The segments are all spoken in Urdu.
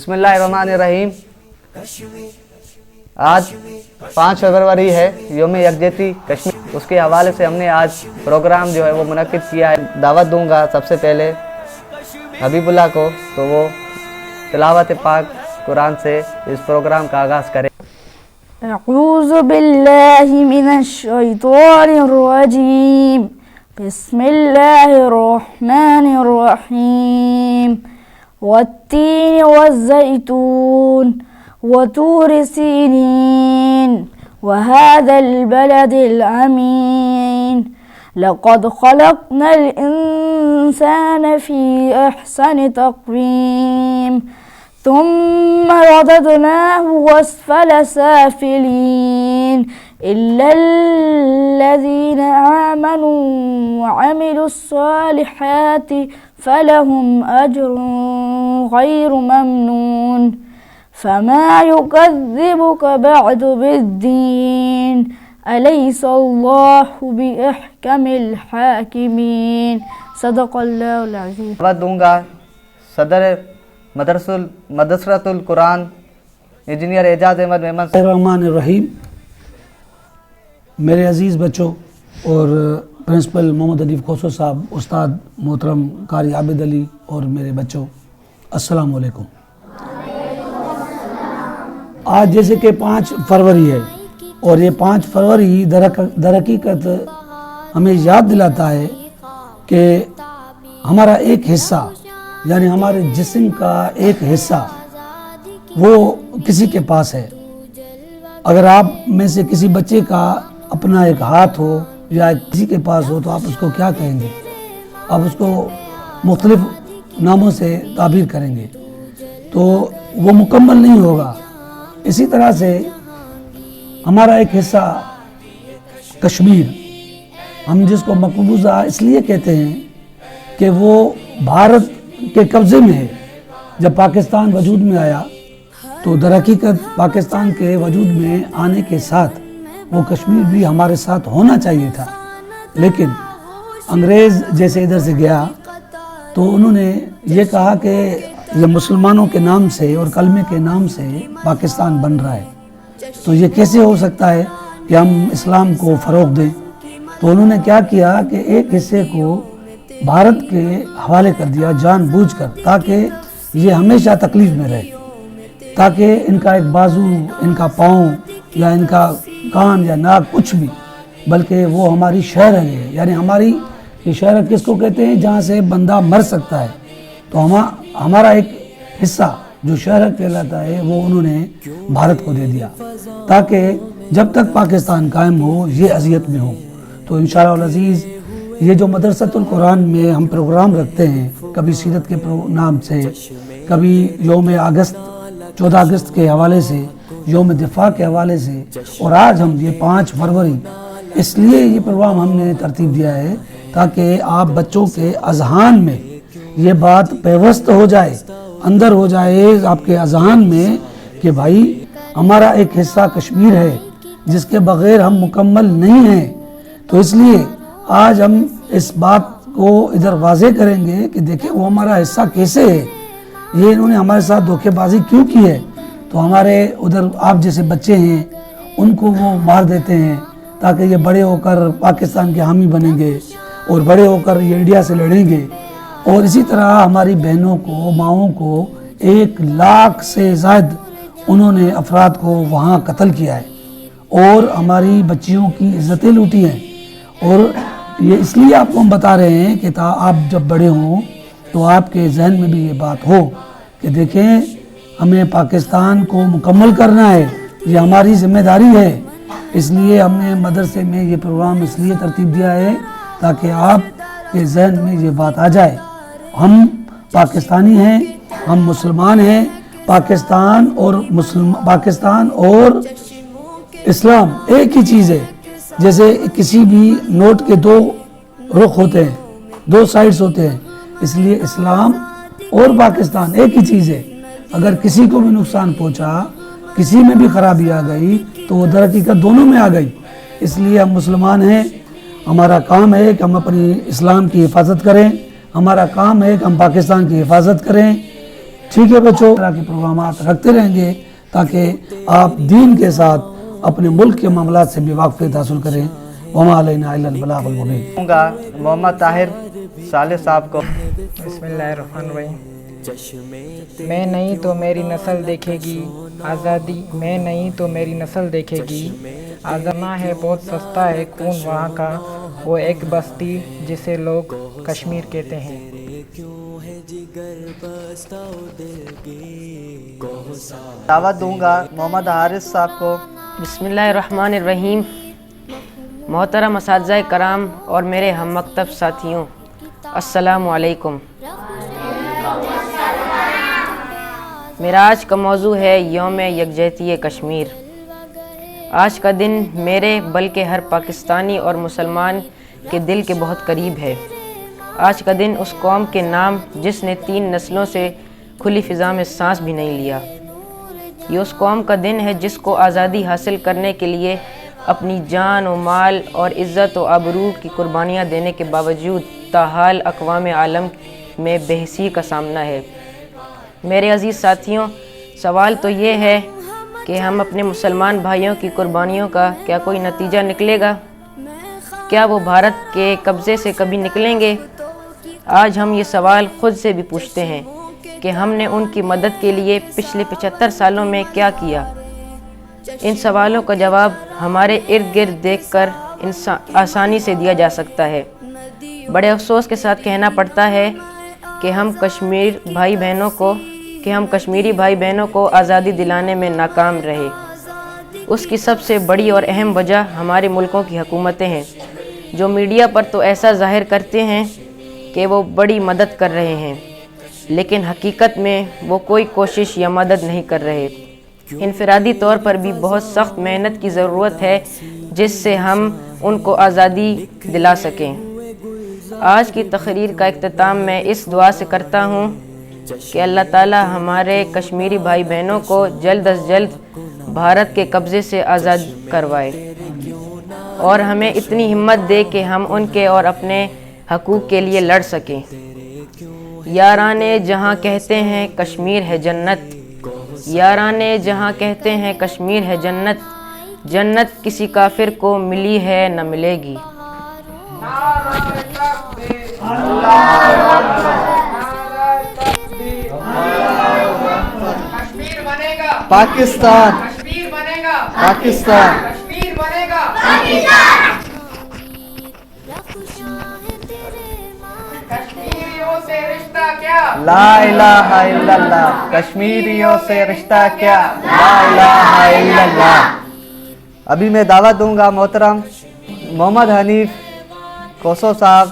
بسم اللہ الرحمن الرحیم۔ آج 5 فروری ہے، یوم یکجہتی کشمیر، اس کے حوالے سے ہم نے آج پروگرام جو ہے وہ منعقد کیا ہے۔ دعوت دوں گا سب سے پہلے حبیب اللہ کو، تو وہ تلاوت پاک قرآن سے اس پروگرام کا آغاز کریں۔ اعوذ باللہ من الشیطان الرجیم، بسم اللہ الرحمن الرحیم۔ والتین والزیتون وطور سینین وهذا البلد الامین، لقد خلقنا الانسان في احسن تقویم، ثم رددناه اسفل سافلين إلا الذين آمنوا وعملوا الصالحات فلهم أجر غير ممنون، فما يكذبك بعد بالدين، أليس الله بأحكم الحاكمين، صدق الله العظيم۔ دعوت دوں گا صدر مدرسۃ القرآن انجینئر اعجاز احمد مہمن۔ بسم اللہ الرحمن الرحیم۔ میرے عزیز بچوں اور پرنسپل محمد حنیف کھوسو صاحب، استاد محترم قاری عابد علی اور میرے بچوں، السلام علیکم۔ آج جیسے کہ 5 فروری ہے، اور یہ 5 فروری در حقیقت ہمیں یاد دلاتا ہے کہ ہمارا ایک حصہ، یعنی ہمارے جسم کا ایک حصہ وہ کسی کے پاس ہے۔ اگر آپ میں سے کسی بچے کا اپنا ایک ہاتھ ہو یا کسی کے پاس ہو تو آپ اس کو کیا کہیں گے؟ آپ اس کو مختلف ناموں سے تعبیر کریں گے تو وہ مکمل نہیں ہوگا۔ اسی طرح سے ہمارا ایک حصہ کشمیر، ہم جس کو مقبوضہ اس لیے کہتے ہیں کہ وہ بھارت کے قبضے میں ہے۔ جب پاکستان وجود میں آیا تو در حقیقت پاکستان کے وجود میں آنے کے ساتھ وہ کشمیر بھی ہمارے ساتھ ہونا چاہیے تھا، لیکن انگریز جیسے ادھر سے گیا تو انہوں نے یہ کہا کہ یہ مسلمانوں کے نام سے اور کلمے کے نام سے پاکستان بن رہا ہے، تو یہ کیسے ہو سکتا ہے کہ ہم اسلام کو فروغ دیں؟ تو انہوں نے کیا کیا کہ ایک حصے کو بھارت کے حوالے کر دیا جان بوجھ کر، تاکہ یہ ہمیشہ تکلیف میں رہے، تاکہ ان کا ایک بازو، ان کا پاؤں یا ان کا کان یا ناک کچھ بھی، بلکہ وہ ہماری شہر ہے۔ یعنی ہماری یہ شہر کس کو کہتے ہیں؟ جہاں سے بندہ مر سکتا ہے۔ تو ہمارا ایک حصہ جو شہر کہلاتا ہے وہ انہوں نے بھارت کو دے دیا، تاکہ جب تک پاکستان قائم ہو یہ اذیت میں ہو۔ تو انشاءاللہ العزیز یہ جو مدرسۃ القرآن میں ہم پروگرام رکھتے ہیں، کبھی سیرت کے نام سے، کبھی یوم اگست 14 اگست کے حوالے سے، یوم دفاع کے حوالے سے، اور آج ہم یہ 5 فروری، اس لیے یہ پروگرام ہم نے ترتیب دیا ہے تاکہ آپ بچوں کے اذہان میں یہ بات پیوست ہو جائے، اندر ہو جائے آپ کے اذہان میں کہ بھائی ہمارا ایک حصہ کشمیر ہے جس کے بغیر ہم مکمل نہیں ہیں۔ تو اس لیے آج ہم اس بات کو ادھر واضح کریں گے کہ دیکھیں وہ ہمارا حصہ کیسے ہے، یہ انہوں نے ہمارے ساتھ دھوکے بازی کیوں کی ہے۔ تو ہمارے ادھر آپ جیسے بچے ہیں ان کو وہ مار دیتے ہیں تاکہ یہ بڑے ہو کر پاکستان کے حامی بنیں گے اور بڑے ہو کر یہ انڈیا سے لڑیں گے، اور اسی طرح ہماری بہنوں کو، ماؤں کو 1 لاکھ سے زائد انہوں نے افراد کو وہاں قتل کیا ہے، اور ہماری بچیوں کی عزتیں لوٹی ہیں۔ اور یہ اس لیے آپ کو ہم بتا رہے ہیں کہ آپ جب بڑے ہوں تو آپ کے ذہن میں بھی یہ بات ہو کہ دیکھیں ہمیں پاکستان کو مکمل کرنا ہے، یہ ہماری ذمہ داری ہے۔ اس لیے ہم نے مدرسے میں یہ پروگرام اس لیے ترتیب دیا ہے تاکہ آپ کے ذہن میں یہ بات آ جائے، ہم پاکستانی ہیں، ہم مسلمان ہیں، پاکستان اور اسلام ایک ہی چیز ہے۔ جیسے کسی بھی نوٹ کے 2 رخ ہوتے ہیں، 2 سائڈز ہوتے ہیں، اس لیے اسلام اور پاکستان ایک ہی چیز ہے۔ اگر کسی کو بھی نقصان پہنچا، کسی میں بھی خرابی آ گئی تو وہ در حقیقت دونوں میں آ گئی۔ اس لیے ہم مسلمان ہیں، ہمارا کام ہے کہ ہم اپنی اسلام کی حفاظت کریں، ہمارا کام ہے کہ ہم پاکستان کی حفاظت کریں۔ ٹھیک ہے بچوں، طرح کے پروگرامات رکھتے رہیں گے تاکہ آپ دین کے ساتھ اپنے ملک کے معاملات سے بھی واقفیت حاصل کریں۔ وما علینا الا البلاغ المبین۔ دوں گا محمد طاہر صالح صاحب کو۔ بسم اللہ الرحمن الرحیم۔ میں نہیں تو میری نسل دیکھے گی آزادی، میں نہیں تو میری نسل دیکھے گی آزادی ہے بہت سستا ہے خون وہاں کا، وہ ایک بستی جسے لوگ کشمیر کہتے ہیں۔ دعوت دوں گا محمد حارث صاحب کو۔ بسم اللہ الرحمن الرحیم۔ محترم اساتذہ کرام اور میرے ہم مکتب ساتھیوں، السلام علیکم۔ میرا آج کا موضوع ہے یوم یکجہتی کشمیر۔ آج کا دن میرے بلکہ ہر پاکستانی اور مسلمان کے دل کے بہت قریب ہے۔ آج کا دن اس قوم کے نام جس نے 3 نسلوں سے کھلی فضا میں سانس بھی نہیں لیا۔ یہ اس قوم کا دن ہے جس کو آزادی حاصل کرنے کے لیے اپنی جان و مال اور عزت و آبرو کی قربانیاں دینے کے باوجود تاحال اقوام عالم میں بے حسی کا سامنا ہے۔ میرے عزیز ساتھیوں، سوال تو یہ ہے کہ ہم اپنے مسلمان بھائیوں کی قربانیوں کا کیا کوئی نتیجہ نکلے گا؟ کیا وہ بھارت کے قبضے سے کبھی نکلیں گے؟ آج ہم یہ سوال خود سے بھی پوچھتے ہیں کہ ہم نے ان کی مدد کے لیے پچھلے 75 سالوں میں کیا کیا؟ ان سوالوں کا جواب ہمارے ارد گرد دیکھ کر آسانی سے دیا جا سکتا ہے۔ بڑے افسوس کے ساتھ کہنا پڑتا ہے کہ ہم کشمیری بھائی بہنوں کو آزادی دلانے میں ناکام رہے۔ اس کی سب سے بڑی اور اہم وجہ ہمارے ملکوں کی حکومتیں ہیں، جو میڈیا پر تو ایسا ظاہر کرتے ہیں کہ وہ بڑی مدد کر رہے ہیں، لیکن حقیقت میں وہ کوئی کوشش یا مدد نہیں کر رہے۔ انفرادی طور پر بھی بہت سخت محنت کی ضرورت ہے جس سے ہم ان کو آزادی دلا سکیں۔ آج کی تقریر کا اختتام میں اس دعا سے کرتا ہوں کہ اللہ تعالی ہمارے کشمیری بھائی بہنوں کو جلد از جلد بھارت کے قبضے سے آزاد کروائے اور ہمیں اتنی ہمت دے کہ ہم ان کے اور اپنے حقوق کے لیے لڑ سکیں۔ یاران جہاں کہتے ہیں کشمیر ہے جنت، یاران جہاں کہتے ہیں کشمیر ہے جنت، جنت کسی کافر کو ملی ہے نہ ملے گی۔ پاکستان، پاکستان، لا الہ الا اللہ، کشمیریوں سے رشتہ کیا، لا الہ الا اللہ۔ ابھی میں دعوت دوں گا محترم محمد حنیف کوسو صاحب،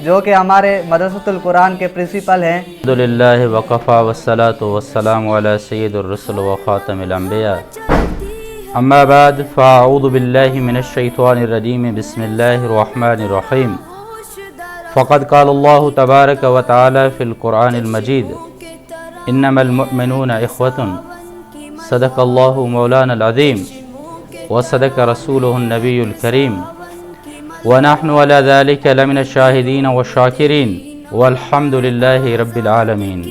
جو کہ ہمارے مدرسۃ القرآن کے پرنسپل ہیں۔ الحمدللہ وکفا والصلاة والسلام علی سید الرسل وخاتم الانبیاء، اما بعد فاعوذ باللہ من الشیطان الرجیم، بسم اللہ الرحمن الرحیم۔ فقد قال اللہ تبارک و تعالی فی القرآن المجید، انما المؤمنون اخوة، صدق اللہ مولانا العظیم وصدق رسولہ النبی الکریم، ونحن على ذلك لمن الشاهدين والشاكرين والحمد لله رب العالمين۔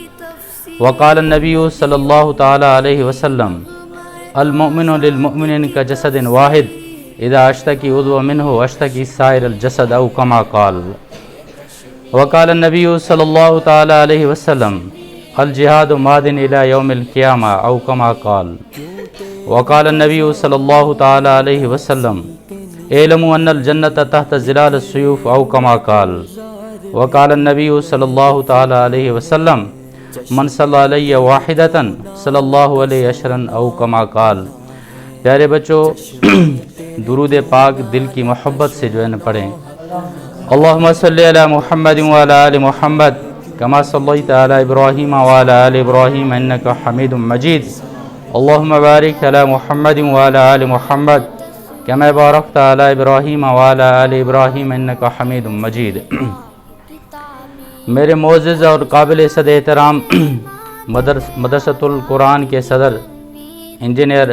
وقال النبي صلى الله تعالى عليه وسلم، المؤمن للمؤمن كجسد واحد، اذا اشتكي عضو منه اشتكي سائر الجسد، او كما قال۔ وقال النبي صلى الله تعالى عليه وسلم، الجهاد ماد الى يوم القيامة، او كما قال۔ وقال النبي صلى الله تعالى عليه وسلم، اعلموا ان الجنة تحت ظلال السيوف، او كما قال۔ وقال النبي صلى الله تعالى عليه وسلم، من صلى علي واحدة صلى الله عليه عشرا، او كما قال۔ پیارے بچوں، درود پاک دل کی محبت سے جو ہے نا پڑھیں۔ اللهم صل على محمد وعلى آل محمد كما صليت على إبراهيم وعلى آل إبراهيم إنك حميد مجيد۔ اللهم بارك على محمد وعلى آل محمد كما باركت على إبراهيم وعلى آل إبراهيم إنك حميد مجيد۔ میرے معزز اور قابل صد احترام مدرسۃ القرآن کے صدر انجینئر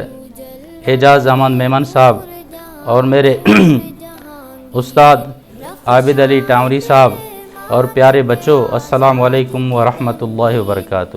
اعجاز احمد میمن صاحب اور میرے استاد عابد علی ٹامری صاحب اور پیارے بچوں، السلام علیکم ورحمۃ اللہ وبرکاتہ۔